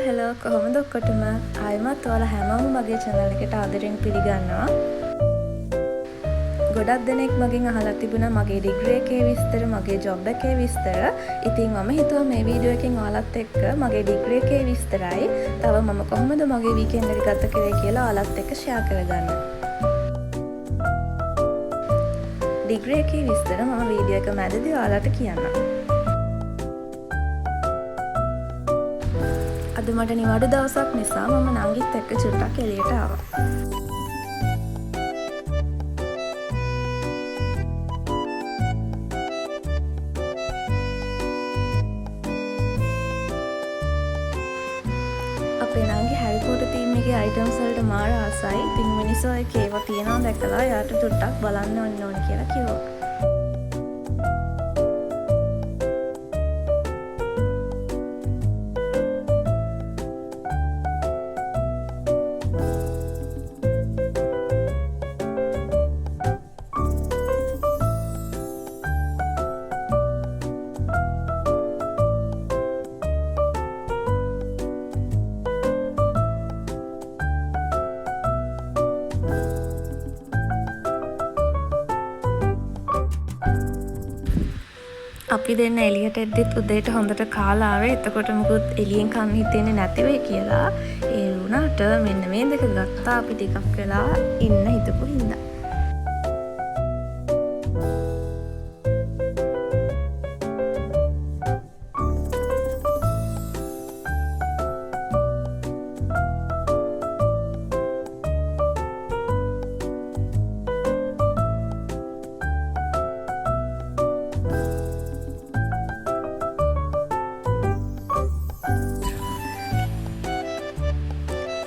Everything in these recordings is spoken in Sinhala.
හෙලෝ කොහොමද ඔක්කොටම ආයමත් ඔයාලා හැමෝම මගේ channel එකට ආදරෙන් පිළිගන්නවා. ගොඩක් දෙනෙක් මගෙන් අහලා තිබුණා මගේ degree එකේ විස්තර, මගේ job එකේ විස්තර. ඉතින් මම හිතුවා මේ වීඩියෝ එකෙන් ඔයාලත් එක්ක මගේ degree එකේ විස්තරයි, තව මම කොහොමද මගේ weekend එක ගත කරේ කියලා ඔයාලත් එක්ක share කරගන්න. degree එකේ විස්තර මම වීඩියෝ එක මැදදී ඔයාලට කියන්නම්. අද මට නිවාඩු දවසක් නිසා මම නංගිත් එක්ක චුට්ටක් එළියට ආවා. අපේ නංගි හැරි පොටර් තීම් එකේ අයිටම්ස් වලට මාර ආසයි. ඉතින් මිනිස්සු ඒකේ ඒවා තියනවා දැකලා යාට චුට්ටක් බලන්න ඕන කියලා කිව්වා. අපි දෙන්න එළියට එද්දිත් උදේට හොඳට කාලා ආවේ. එතකොට මුකුත් එළියෙන් කන්න හිතෙන්නේ නැති වෙයි කියලා. ඒ වුණාට මෙන්න මේ දෙක ගත්තා අපි ටිකක් වෙලා ඉන්න හිතපු හින්දා.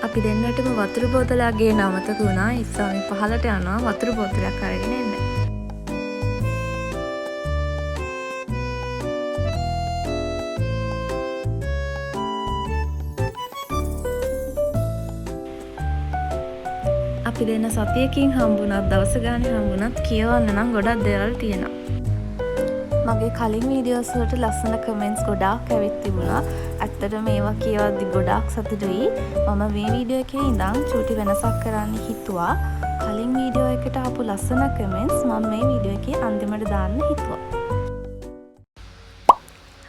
අපි දෙන්නටම වතුර බෝතලයක් ගේන්න අමතක වුණා. ඉස්සම පහලට යනවා වතුර බෝතලයක් අරගෙන එන්න. අපි දෙන්න සතියකින් හම්බුණත් දවස ගානේ හම්බුණත් කියවන්න නම් ගොඩක් දේවල් තියෙනවා. මගේ කලින් වීඩියෝස් වලට ලස්සන කමෙන්ට්ස් ගොඩාක් ඇවිත් තිබුණා. ඇත්තටම මේවා කියවද්දි ගොඩාක් සතුටුයි. මම මේ වීඩියෝ එකේ ඉඳන් චූටි වෙනසක් කරන්න හිතුවා. කලින් වීඩියෝ එකට ආපු ලස්සන කමෙන්ට්ස් මම මේ වීඩියෝ එකේ අන්තිමට දාන්න හිතුවා.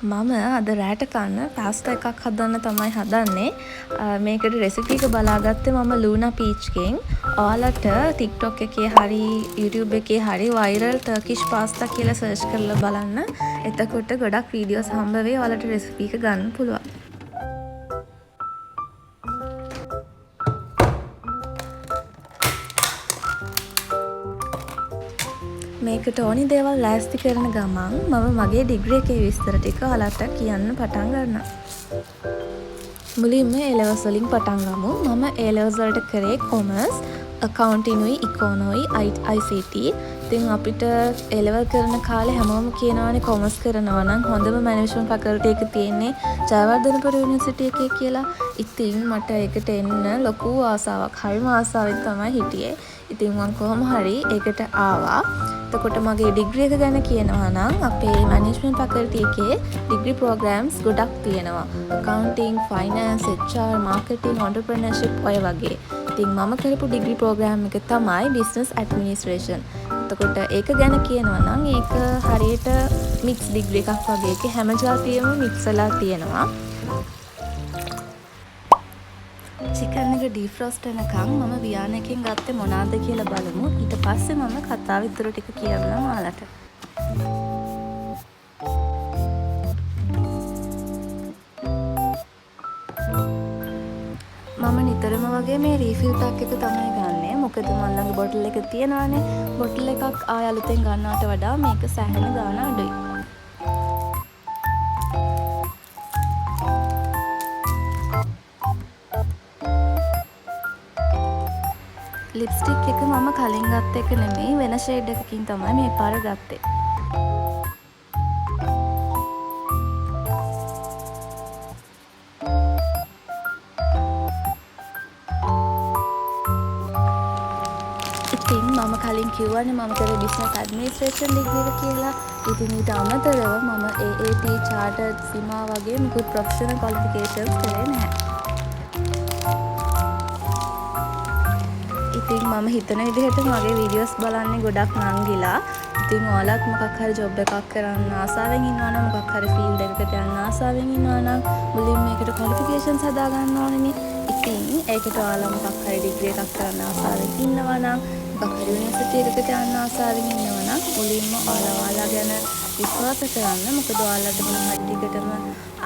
මම අද රැට කන්න පාස්තා එකක් හදන්න තමයි හදන්නේ. මේකට රෙසිපි එක බලාගත්තේ මම ලූනා පීච්ගෙන්. ඔයාලට TikTok එකේ හරි YouTube එකේ හරි viral Turkish pasta කියලා search කරලා බලන්න. එතකොට ගොඩක් වීඩියෝස් හම්බ වෙයි. ඔයාලට රෙසිපි එක ගන්න පුළුවන්. මේකට ඕනි දේවල් ලෑස්ති කරන ගමන් මම මගේ ඩිග්‍රී එකේ විස්තර ටික ඔයාලට කියන්න පටන් ගන්නවා. මුලින්ම A levels වලින් පටන් ගමු. මම A levels වලට කරේ commerce, accounting උයි, economy, ICT. ඉතින් අපිට A level කරන කාලේ හැමෝම කියනවානේ commerce කරනවා නම් හොඳම management faculty එක තියෙන්නේ ජයවර්ධනපුර යුනිවර්සිටි එකේ කියලා. ඉතින් මට ඒකට එන්න ලොකු ආසාවක්, හරිම ආසාවෙන් තමයි හිටියේ. ඉතින් මම කොහොම හරි ඒකට ආවා. එතකොට මගේ ඩිග්‍රී එක ගැන කියනවා නම් අපේ මැනේජ්මන්ට් ෆැකල්ටි එකේ ඩිග්‍රී ප්‍රෝග්‍රෑම්ස් ගොඩක් තියෙනවා. accounting, finance, HR, marketing, entrepreneurship ඔය වගේ. ඉතින් මම කරපු ඩිග්‍රී ප්‍රෝග්‍රෑම් එක තමයි business administration. එතකොට ඒක ගැන කියනවා නම් ඒක හරියට මික්ස් ඩිග්‍රී එකක් වගේ. ඒක හැම ජාතියෙම මික්ස් වෙලා තියෙනවා. චිකන් එක ඩීෆ්‍රොස්ට් වෙනකන් මම වියාන එකෙන් ගත්තේ මොනවාද කියලා බලමු. ඊට පස්සේ මම කතාව ඉතුරු ටික කියන්නම් ඔයාලට. මම නිතරම වගේ මේ රීෆිල් පැක් එක තමයි ගන්නෙ. මොකද මම ළඟ බොටල් එක තියෙනවානේ. බොටල් එකක් ආය අලුතෙන් ගන්නවට වඩා මේක සෑහෙන ගාණ අඩුයි. ලිප්ස්ටික් එක මම කලින් ගත්ත එක නෙමෙයි, වෙන ෂේඩ් එකකින් තමයි මේ පාර ගත්තේ. ඉතින් මම කලින් කිව්වනේ මම කරේ බිස්නස් ඇඩ්මිනිස්ට්‍රේෂන් ඩිග්‍රී එක කියලා. ඉතින් ඊට අමතරව මම AAT chartered සීමා වගේ මුකුත් ප්‍රොෆෙෂනල් ක්වොලිෆිකේෂන්ස් කරේ නැහැ. ඉතින් මම හිතන විදිහට මගේ වීඩියෝස් බලන්නේ ගොඩක් නංගිලා. ඉතින් ඔයාලත් මොකක් හරි ජොබ් එකක් කරන්න ආසාවෙන් ඉන්නවා නම් මොකක් හරි ෆීල්ඩ් එකකට යන්න ආසාවෙන් ඉන්නවා නම් මුලින්ම මේකට ක්වොලිෆිකේෂන්ස් හදා ගන්න ඕනේනේ. ඉතින් ඒකට ඔයාලා මොකක් හරි ඩිග්‍රී එකක් කරන්න ආසාවෙන් ඉන්නවා නම් මොකක් හරි යුනිවර්සිටි එකකට යන්න ආසාවෙන් ඉන්නවා නම් මුලින්ම ඔයාලා ගැන විශ්වාස කරන්න. මොකද ඔයාලට මොන හරි දිගටම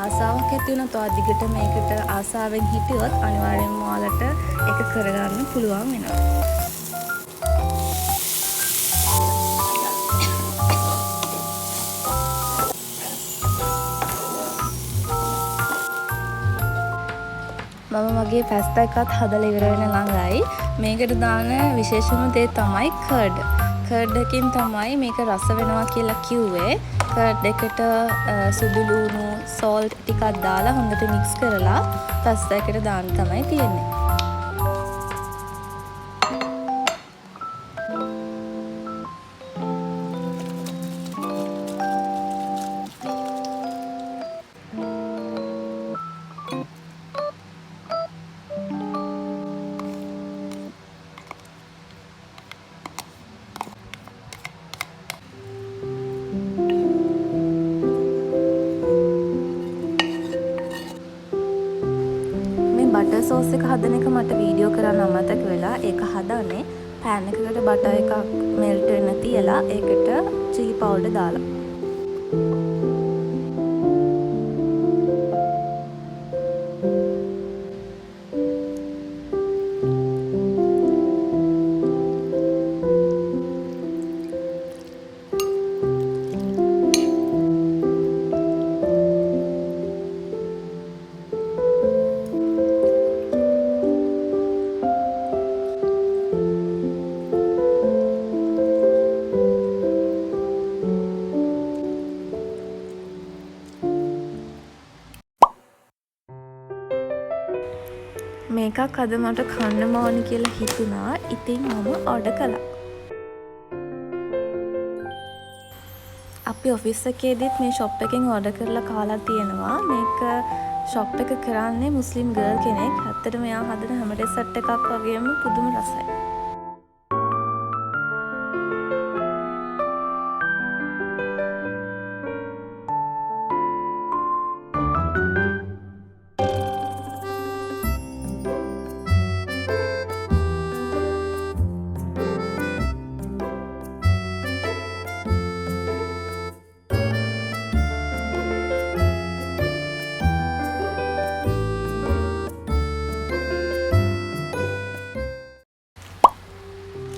ආසාවක් ඇති වුණොත් ඔයා දිගට මේකට ආසාවෙන් හිටියොත් අනිවාර්යෙන්ම ඔයාලට ඒක කරගන්න පුළුවන් වෙනවා. මම මගේ පැස්තා එකත් හදලා ඉවර වෙන ළඟයි. මේකට දාන විශේෂම දේ තමයි කර්ඩ්. කර්ඩ් එකකින් තමයි මේක රස වෙනවා කියලා කිව්වේ. කර්ඩ් එකට සුදු ලුණු, සෝල්ට් ටිකක් දාලා හොඳට මික්ස් කරලා පැස්තා එකට දාන්න තමයි තියෙන්නේ. බටර් සෝස් එක හදන එක මට වීඩියෝ කරන්න අමතක වෙලා. ඒක හදන්නේ පෑන් එකකට බටර් එකක් මෙල්ට් වෙන්න තියලා ඒකට චිලි පවුඩර් දාලා. මේකක් අද මට කන්නම ඕනි කියලා හිතුණා. ඉතින් මම ඕඩර් කළා. අපි ඔෆිස් එකේදීත් මේ ෂොප් එකෙන් ඕඩර් කරලා කාලා තියෙනවා. මේක ෂොප් එක කරන්නේ මුස්ලිම් ගර්ල් කෙනෙක්. ඇත්තටම එයා හදන හැම ඩෙසර්ට් එකක් වගේම පුදුම රසයි.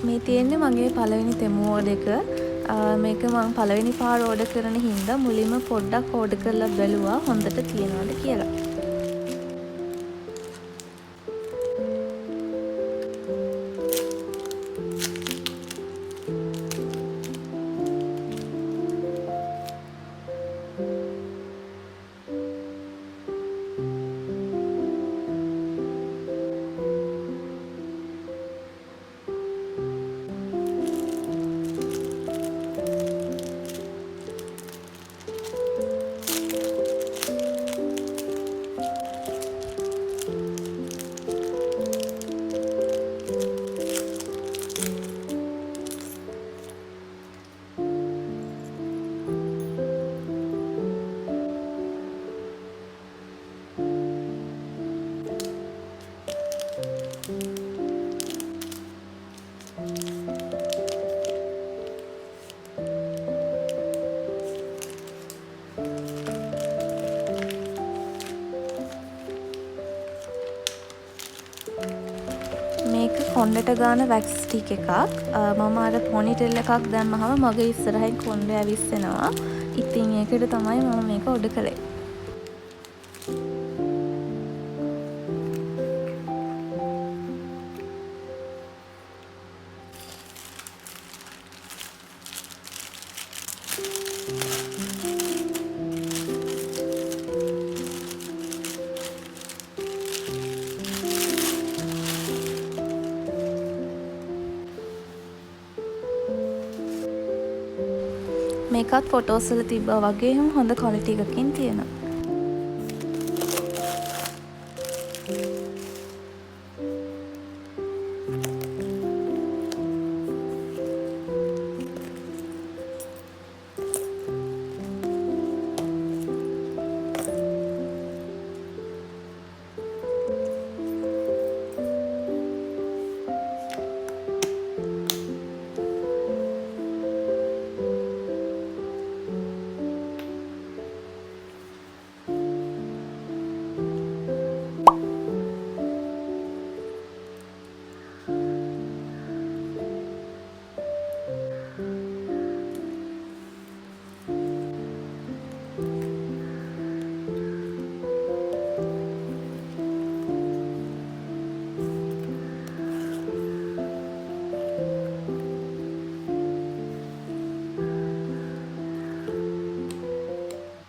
මේ තියෙන්නේ මගේ පළවෙනි තෙමු ඕඩර් එක. මේක මම පළවෙනි පාර ඕඩර් කරන හින්දා මුලින්ම පොඩ්ඩක් ඕඩර් කරලා බැලුවා හොඳට තියෙනවද කියලා. මේක කොණ්ඩෙට ගාන වැක්ස් ස්ටික් එකක්. මම අර පොනිටෙල් එකක් දැම්මහම මගේ ඉස්සරහින් කොණ්ඩේ ඇවිස්සෙනවා. ඉතින් ඒකට තමයි මම මේක ඕඩර් කළේ. මේකත් ෆොටෝස් වල තිබ්බා වගේම හොඳ ක්වොලිටි එකකින් තියෙනවා.